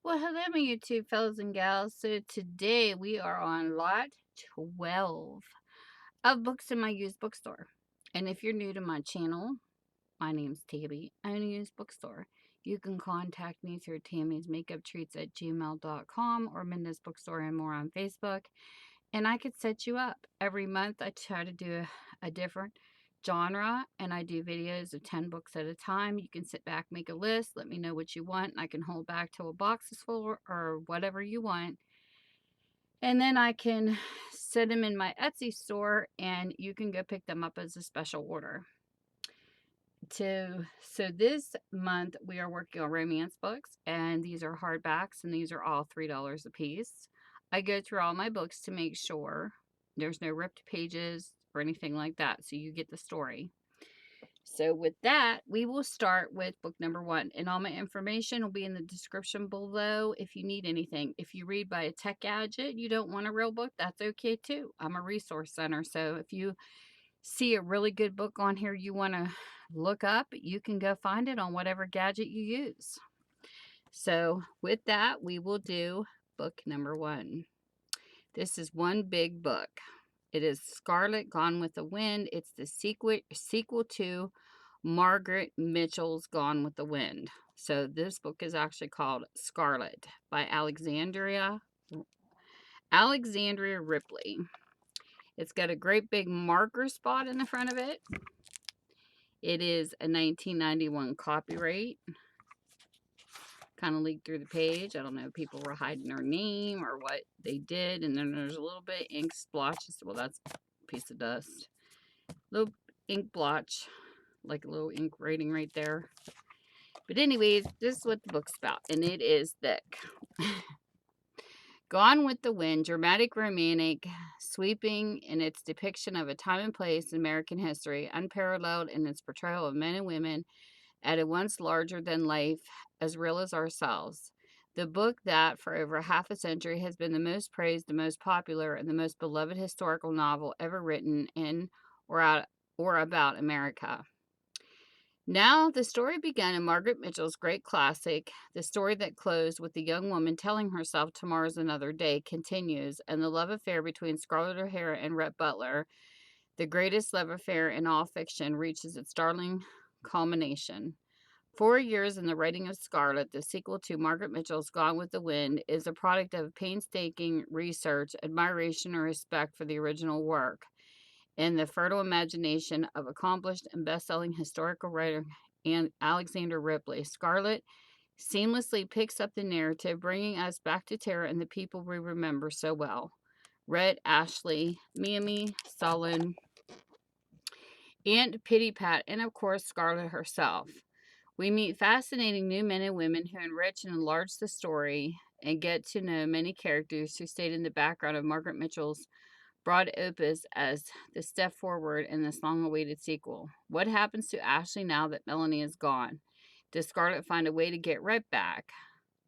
Well, hello, my YouTube fellas and gals. So today we are on lot 12 of books in my used bookstore. And if you're new to my channel, my name's Tammy. I own a used bookstore. You can contact me through tammysmakeuptreats@gmail.com or Minda's Bookstore and more on Facebook. And I could set you up. Every month I try to do a different genre, and I do videos of 10 books at a time. You can sit back, make a list, let me know what you want, and I can hold back till a box is full or whatever you want. And then I can set them in my Etsy store, and you can go pick them up as a special order. So this month we are working on romance books, and these are hardbacks, and these are all $3 a piece. I go through all my books to make sure there's no ripped pages or anything like that, so you get the story. So with that, we will start with book number 1, and all my information will be in the description below if you need anything. If you read by a tech gadget, you don't want a real book, that's okay too. I'm a resource center, so if you see a really good book on here you want to look up, you can go find it on whatever gadget you use. So with that, we will do book number 1. This is one big book. It is Scarlett, Gone with the Wind. It's the sequel to Margaret Mitchell's Gone with the Wind. So this book is actually called Scarlett by Alexandra Ripley. It's got a great big marker spot in the front of it. It is a 1991 copyright. Kind of leaked through the page. I don't know if people were hiding their name or what they did. And then there's a little bit of ink splotches. Well, that's a piece of dust. Little ink blotch, like a little ink writing right there. But anyways, this is what the book's about, and it is thick. Gone with the Wind, dramatic, romantic, sweeping in its depiction of a time and place in American history, unparalleled in its portrayal of men and women at a once larger than life, as real as ourselves. The book that, for over half a century, has been the most praised, the most popular, and the most beloved historical novel ever written in or about America. Now, the story began in Margaret Mitchell's great classic. The story that closed with the young woman telling herself tomorrow's another day continues, and the love affair between Scarlett O'Hara and Rhett Butler, the greatest love affair in all fiction, reaches its startling culmination. 4 years in the writing of Scarlett, the sequel to Margaret Mitchell's Gone with the Wind, is a product of painstaking research, admiration, and respect for the original work, and the fertile imagination of accomplished and best-selling historical writer Alexandra Ripley. Scarlett seamlessly picks up the narrative, bringing us back to Tara and the people we remember so well. Rhett, Ashley, Mimi, Sullen, and Pity Pat, and of course Scarlett herself. We meet fascinating new men and women who enrich and enlarge the story and get to know many characters who stayed in the background of Margaret Mitchell's broad opus as the step forward in this long-awaited sequel. What happens to Ashley now that Melanie is gone? Does Scarlett find a way to get Rhett back?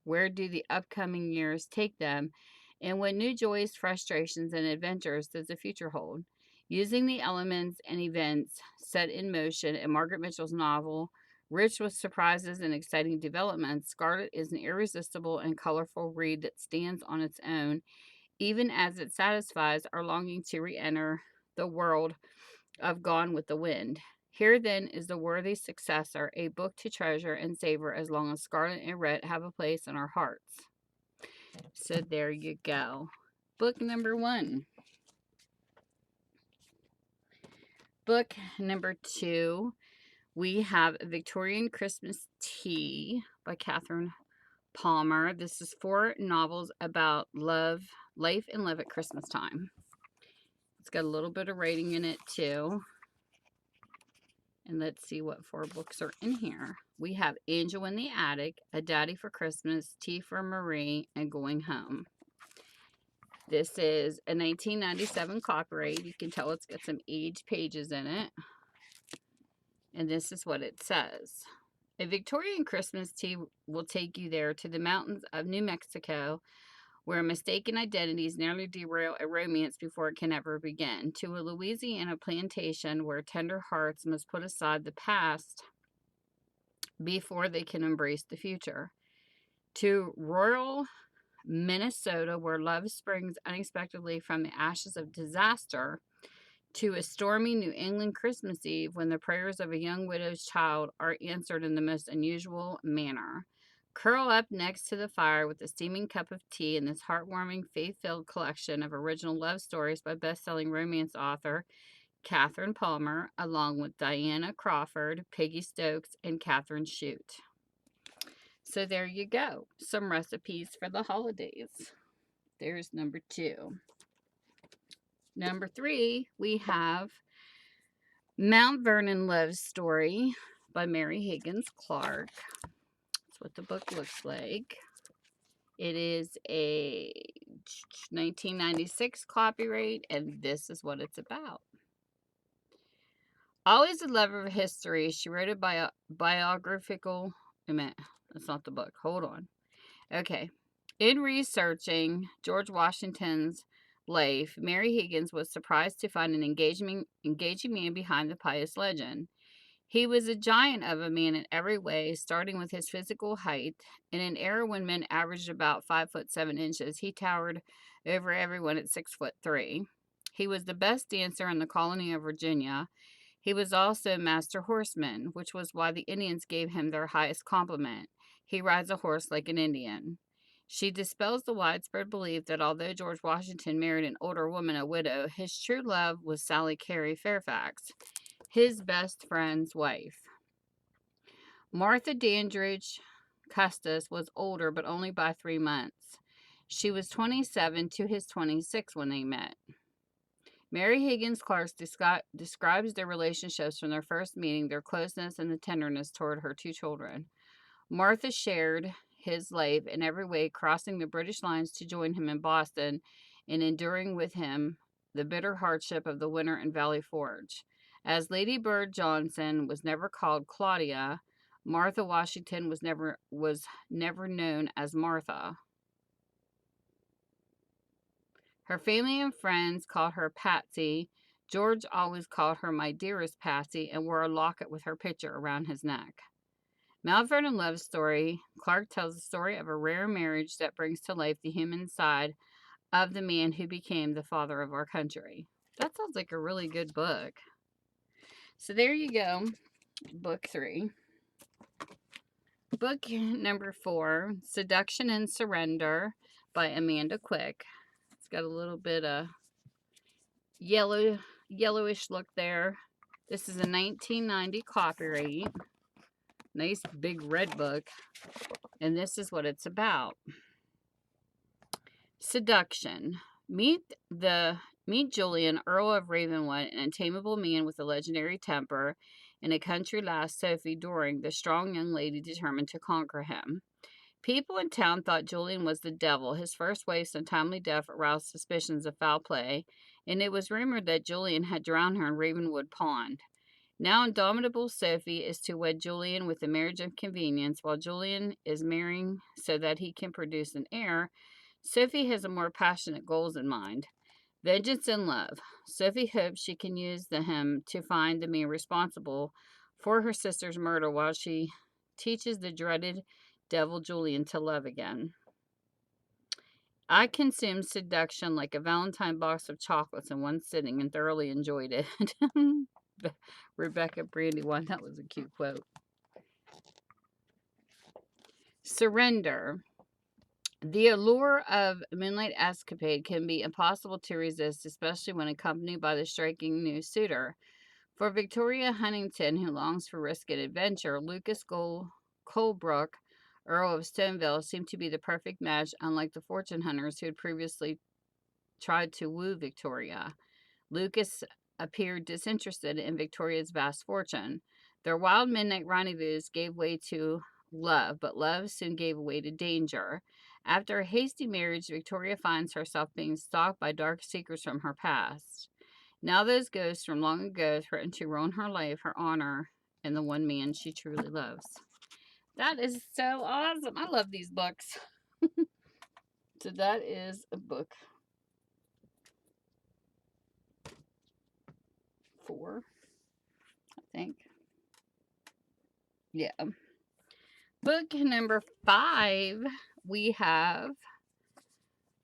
Where do the upcoming years take them? And what new joys, frustrations, and adventures does the future hold? Using the elements and events set in motion in Margaret Mitchell's novel, rich with surprises and exciting developments, Scarlett is an irresistible and colorful read that stands on its own, even as it satisfies our longing to re-enter the world of Gone with the Wind. Here then is the worthy successor, a book to treasure and savor as long as Scarlett and Rhett have a place in our hearts. So there you go. Book number 1. Book number 2, we have Victorian Christmas Tea by Katherine Palmer. This is 4 novels about love, life, and love at Christmas time. It's got a little bit of writing in it too. And let's see what 4 books are in here. We have Angel in the Attic, A Daddy for Christmas, Tea for Marie, and Going Home. This is a 1997 copyright. You can tell it's got some aged pages in it. And this is what it says. A Victorian Christmas tea will take you there to the mountains of New Mexico, where mistaken identities nearly derail a romance before it can ever begin, to a Louisiana plantation where tender hearts must put aside the past before they can embrace the future. to rural Minnesota, where love springs unexpectedly from the ashes of disaster, to a stormy New England Christmas Eve when the prayers of a young widow's child are answered in the most unusual manner. Curl up next to the fire with a steaming cup of tea in this heartwarming, faith-filled collection of original love stories by best-selling romance author Katherine Palmer, along with Diana Crawford, Peggy Stoks, and Catherine Chute. So there you go. Some recipes for the holidays. There's number 2. Number 3, we have Mount Vernon Love Story by Mary Higgins Clark. That's what the book looks like. It is a 1996 copyright, and this is what it's about. Always a lover of history, she wrote a biographical... Wait a minute, that's not the book. Hold on. Okay. In researching George Washington's life, Mary Higgins was surprised to find an engaging man behind the pious legend. He was a giant of a man in every way, starting with his physical height. In an era when men averaged about 5'7" he towered over everyone at 6'3". He was the best dancer in the colony of Virginia. He was also a master horseman, which was why the Indians gave him their highest compliment. He rides a horse like an Indian. She dispels the widespread belief that although George Washington married an older woman, a widow, his true love was Sally Carey Fairfax, his best friend's wife. Martha Dandridge Custis was older, but only by 3 months. She was 27 to his 26 when they met. Mary Higgins Clark describes their relationships from their first meeting, their closeness, and the tenderness toward her 2 children. Martha shared his life in every way, crossing the British lines to join him in Boston and enduring with him the bitter hardship of the winter in Valley Forge. As Lady Bird Johnson was never called Claudia, Martha Washington was never known as Martha. Her family and friends called her Patsy. George always called her my dearest Patsy and wore a locket with her picture around his neck. Mount Vernon Love Story, Clark tells the story of a rare marriage that brings to life the human side of the man who became the father of our country. That sounds like a really good book. So there you go, book 3. Book number 4, Seduction and Surrender by Amanda Quick. It's got a little bit of yellowish look there. This is a 1990 copyright. Nice big red book. And this is what it's about. Seduction. Meet Julian, Earl of Ravenwood, an untamable man with a legendary temper, and a country lass, Sophie Doring, the strong young lady determined to conquer him. People in town thought Julian was the devil. His first wife's untimely death aroused suspicions of foul play, and it was rumored that Julian had drowned her in Ravenwood Pond. Now indomitable Sophie is to wed Julian with a marriage of convenience, while Julian is marrying so that he can produce an heir. Sophie has a more passionate goals in mind. Vengeance and love. Sophie hopes she can use him to find the man responsible for her sister's murder while she teaches the dreaded devil Julian to love again. I consumed Seduction like a Valentine box of chocolates in one sitting and thoroughly enjoyed it. Rebecca Brandywine, that was a cute quote. Surrender. The allure of moonlight escapade can be impossible to resist, especially when accompanied by the striking new suitor. For Victoria Huntington, who longs for risk and adventure, Lucas Colebrook, Earl of Stoneville, seemed to be the perfect match, unlike the fortune hunters who had previously tried to woo Victoria. Lucas appeared disinterested in Victoria's vast fortune. Their wild midnight rendezvous gave way to love, but love soon gave way to danger. After a hasty marriage, Victoria finds herself being stalked by dark secrets from her past. Now those ghosts from long ago threaten to ruin her life, her honor, and the one man she truly loves. That is so awesome. I love these books. So that is a book 4, I think. Yeah. Book number 5, we have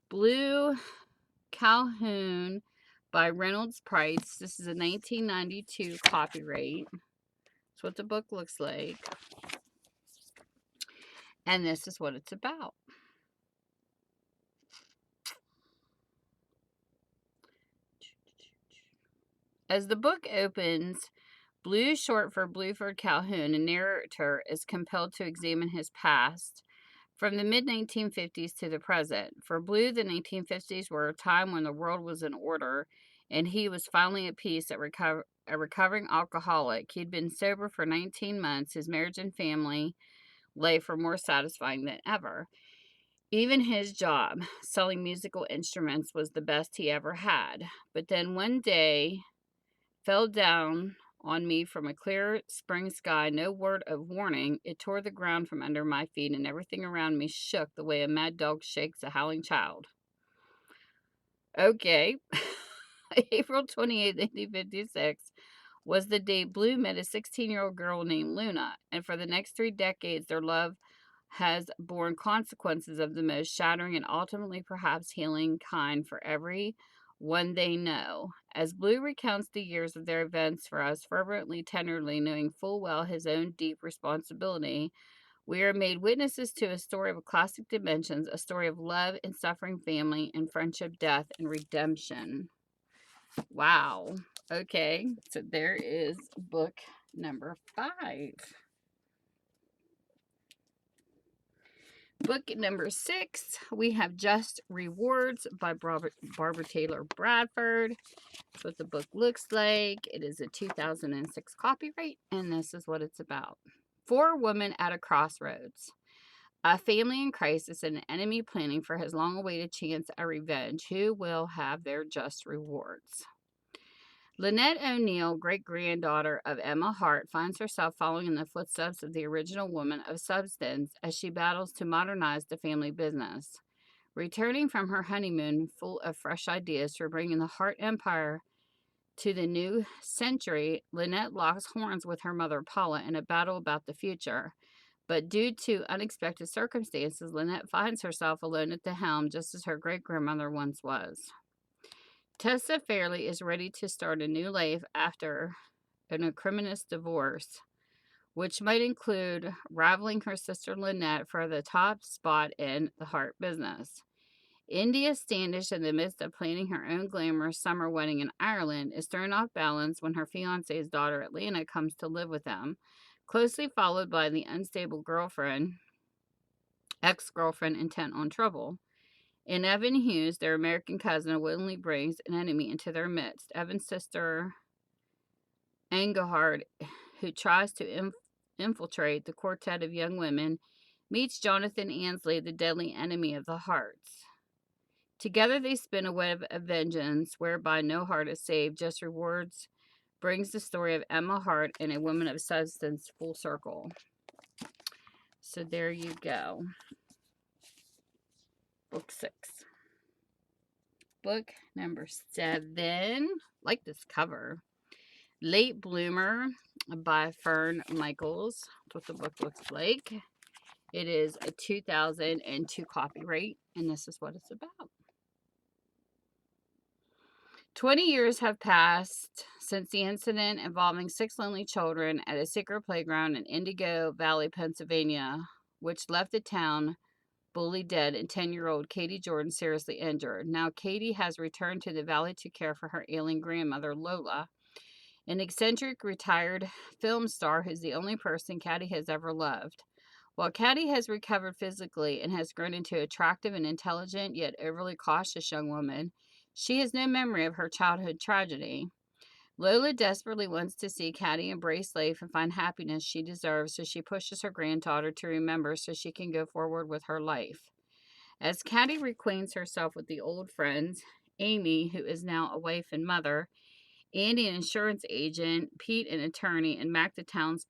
Blue Calhoun by Reynolds Price. This is a 1992 copyright. That's what the book looks like. And this is what it's about. As the book opens, Blue, short for Bluford Calhoun, a narrator, is compelled to examine his past from the mid-1950s to the present. For Blue, the 1950s were a time when the world was in order, and he was finally at peace, a recovering alcoholic. He'd been sober for 19 months. His marriage and family life were more satisfying than ever. Even his job, selling musical instruments, was the best he ever had. But then one day fell down on me from a clear spring sky, no word of warning. It tore the ground from under my feet, and everything around me shook the way a mad dog shakes a howling child. Okay. April 28, 1956 was the day Blue met a 16-year-old girl named Luna, and for the next 3 decades, their love has borne consequences of the most shattering and ultimately perhaps healing kind for every one they know. As Blue recounts the years of their events for us, fervently, tenderly, knowing full well his own deep responsibility, we are made witnesses to a story of classic dimensions, a story of love and suffering, family and friendship, death and redemption. Wow. Okay, so there is book number 5. Book number 6, we have Just Rewards by Barbara Taylor Bradford. That's what the book looks like. It is a 2006 copyright, and this is what it's about. 4 women at a crossroads. A family in crisis and an enemy planning for his long-awaited chance at revenge. Who will have their just rewards? Lynette O'Neill, great-granddaughter of Emma Hart, finds herself following in the footsteps of the original woman of substance as she battles to modernize the family business. Returning from her honeymoon full of fresh ideas for bringing the Hart Empire to the new century, Lynette locks horns with her mother Paula in a battle about the future. But due to unexpected circumstances, Lynette finds herself alone at the helm, just as her great-grandmother once was. Tessa Fairley is ready to start a new life after an acrimonious divorce, which might include rivaling her sister Lynette for the top spot in the Hart business. India Standish, in the midst of planning her own glamorous summer wedding in Ireland, is thrown off balance when her fiancé's daughter Atlanta comes to live with them, closely followed by the unstable ex-girlfriend intent on trouble. And Evan Hughes, their American cousin, willingly brings an enemy into their midst. Evan's sister, Angahard, who tries to infiltrate the quartet of young women, meets Jonathan Ansley, the deadly enemy of the Harts. Together they spin a web of vengeance whereby no heart is saved. Just Rewards brings the story of Emma Hart and a woman of substance full circle. So there you go. Book 6. Book number 7. Like this cover. Late Bloomer by Fern Michaels. That's what the book looks like. It is a 2002 copyright, and this is what it's about. 20 years have passed since the incident involving 6 lonely children at a secret playground in Indigo Valley, Pennsylvania, which left the town bully dead and 10-year-old Katie Jordan seriously injured. Now Katie has returned to the valley to care for her ailing grandmother, Lola, an eccentric retired film star who's the only person Katie has ever loved. While Katie has recovered physically and has grown into an attractive and intelligent yet overly cautious young woman, she has no memory of her childhood tragedy. Lola desperately wants to see Katie embrace life and find happiness she deserves, so she pushes her granddaughter to remember so she can go forward with her life. As Katie reacquaints herself with the old friends, Amy, who is now a wife and mother, Andy, an insurance agent, Pete, an attorney, and Mac, the town's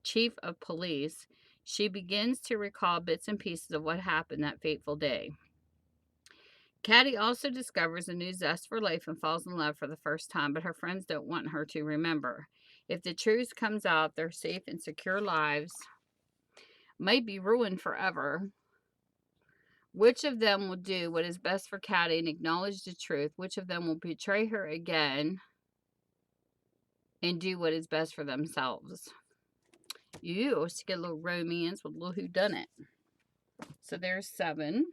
chief of police, she begins to recall bits and pieces of what happened that fateful day. Katie also discovers a new zest for life and falls in love for the first time, but her friends don't want her to remember. If the truth comes out, their safe and secure lives might be ruined forever. Which of them will do what is best for Caddy and acknowledge the truth? Which of them will betray her again and do what is best for themselves? You just get a little romance with a little whodunit. So there's 7.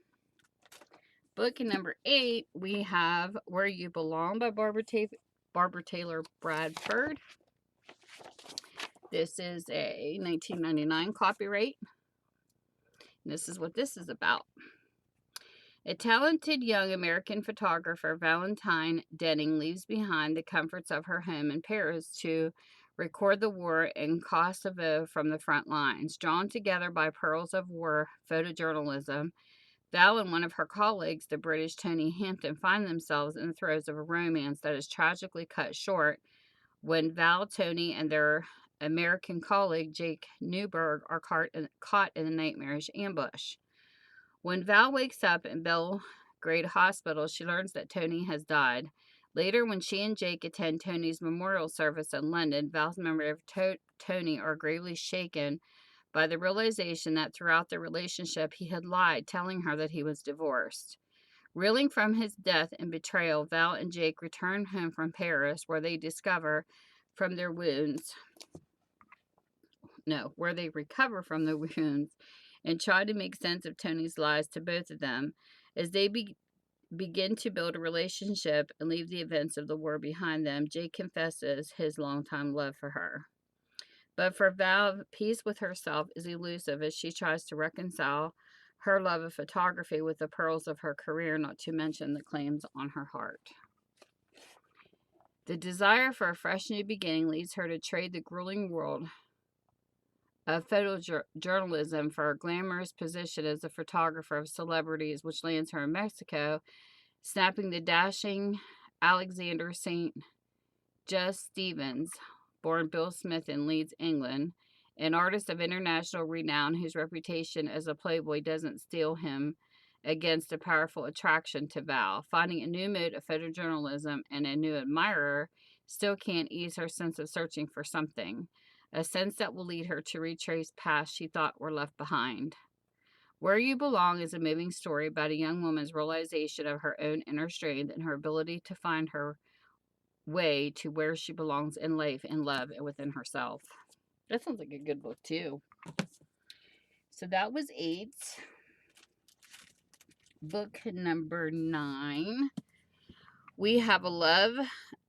Book number 8, we have Where You Belong by Barbara Taylor Bradford. This is a 1999 copyright. And this is what this is about. A talented young American photographer, Valentine Denning, leaves behind the comforts of her home in Paris to record the war in Kosovo from the front lines. Drawn together by pearls of war photojournalism, Val and one of her colleagues, the British Tony Hampton, find themselves in the throes of a romance that is tragically cut short when Val, Tony, and their American colleague, Jake Newberg, are caught in a nightmarish ambush. When Val wakes up in Belgrade Hospital, she learns that Tony has died. Later, when she and Jake attend Tony's memorial service in London, Val's memory of Tony are gravely shaken by the realization that throughout the relationship he had lied, telling her that he was divorced. Reeling from his death and betrayal, Val and Jake return home from Paris, where they recover from their wounds, and try to make sense of Tony's lies to both of them. As they begin to build a relationship and leave the events of the war behind them, Jake confesses his longtime love for her. But for Val, peace with herself is elusive as she tries to reconcile her love of photography with the pearls of her career, not to mention the claims on her heart. The desire for a fresh new beginning leads her to trade the grueling world of photojournalism for a glamorous position as a photographer of celebrities, which lands her in Mexico, snapping the dashing Alexandra St. Just Stevens, born Bill Smith in Leeds, England, an artist of international renown whose reputation as a playboy doesn't steel him against a powerful attraction to Val. Finding a new mode of photojournalism and a new admirer still can't ease her sense of searching for something, a sense that will lead her to retrace paths she thought were left behind. Where You Belong is a moving story about a young woman's realization of her own inner strength and her ability to find her way to where she belongs in life, in love, and within herself. That sounds like a good book, too. So that was 8. Book number 9. We have A Love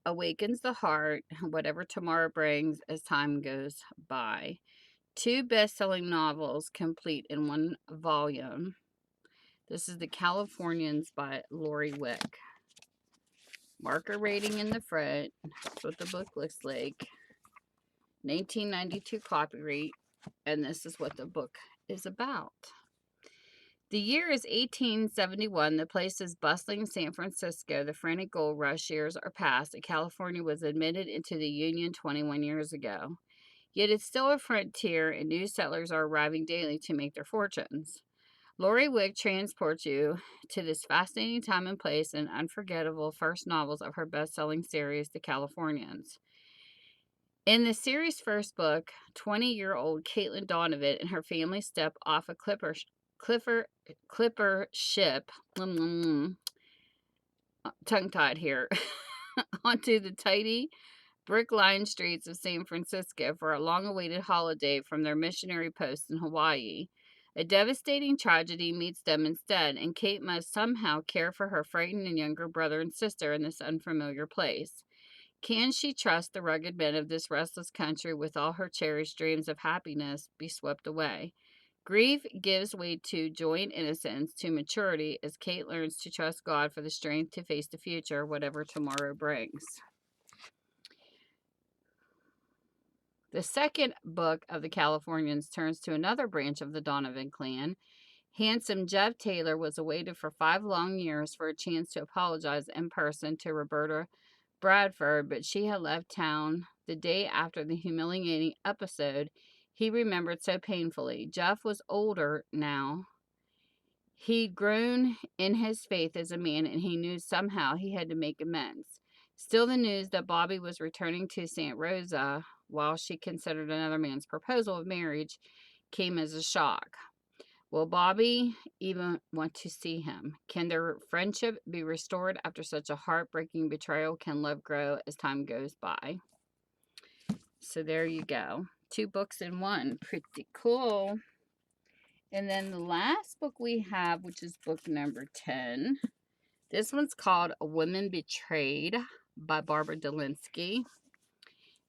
Awakens the Heart, Whatever Tomorrow Brings as Time Goes By. 2 best-selling novels complete in one volume. This is The Californians by Lori Wick. Marker rating in the front. That's what the book looks like. 1992 copyright. And this is what the book is about. The year is 1871. The place is bustling San Francisco. The frantic gold rush years are past, and California was admitted into the Union 21 years ago. Yet it's still a frontier, and new settlers are arriving daily to make their fortunes. Lori Wick transports you to this fascinating time and place in unforgettable first novels of her best-selling series, The Californians. In the series' first book, 20-year-old Caitlin Donovan and her family step off a clipper ship, tongue-tied here, onto the tidy, brick-lined streets of San Francisco for a long-awaited holiday from their missionary post in Hawaii. A devastating tragedy meets them instead, and Kate must somehow care for her frightened and younger brother and sister in this unfamiliar place. Can she trust the rugged men of this restless country with all her cherished dreams of happiness be swept away? Grief gives way to joy and innocence, to maturity, as Kate learns to trust God for the strength to face the future, whatever tomorrow brings. The second book of the Californians turns to another branch of the Donovan clan. Handsome Jeff Taylor was awaited for 5 long years for a chance to apologize in person to Roberta Bradford, but she had left town the day after the humiliating episode he remembered so painfully. Jeff was older now. He'd grown in his faith as a man, and he knew somehow he had to make amends. Still, the news that Bobby was returning to Santa Rosa while she considered another man's proposal of marriage came as a shock. Will Bobby even want to see him? Can their friendship be restored after such a heartbreaking betrayal? Can love grow as time goes by? So there you go. 2 books in one. Pretty cool. And then the last book we have, which is book number 10. This one's called A Woman Betrayed by Barbara Delinsky.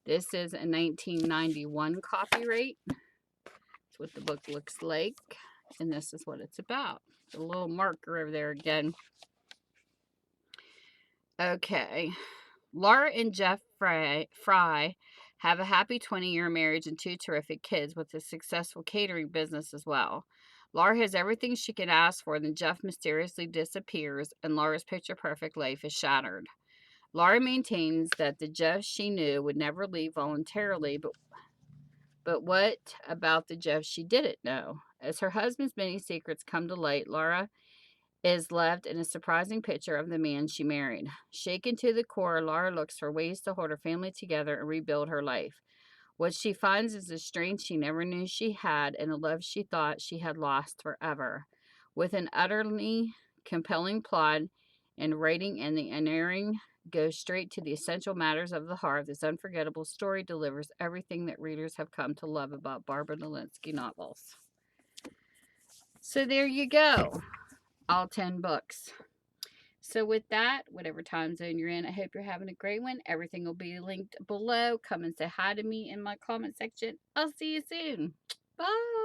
This is a 1991 copyright. That's what the book looks like. And this is what it's about. The little marker over there again. Okay. Laura and Jeff Fry have a happy 20-year marriage and 2 terrific kids with a successful catering business as well. Laura has everything she could ask for, then Jeff mysteriously disappears, and Laura's picture-perfect life is shattered. Laura maintains that the Jeff she knew would never leave voluntarily, but what about the Jeff she didn't know? As her husband's many secrets come to light, Laura is left in a surprising picture of the man she married. Shaken to the core, Laura looks for ways to hold her family together and rebuild her life. What she finds is a strength she never knew she had and a love she thought she had lost forever. With an utterly compelling plot and writing and the unerring goes straight to the essential matters of the heart, this unforgettable story delivers everything that readers have come to love about Barbara Delinsky novels. So there you go. All 10 books. So with that, whatever time zone you're in, I hope you're having a great one. Everything will be linked below. Come and say hi to me in my comment section. I'll see you soon. Bye.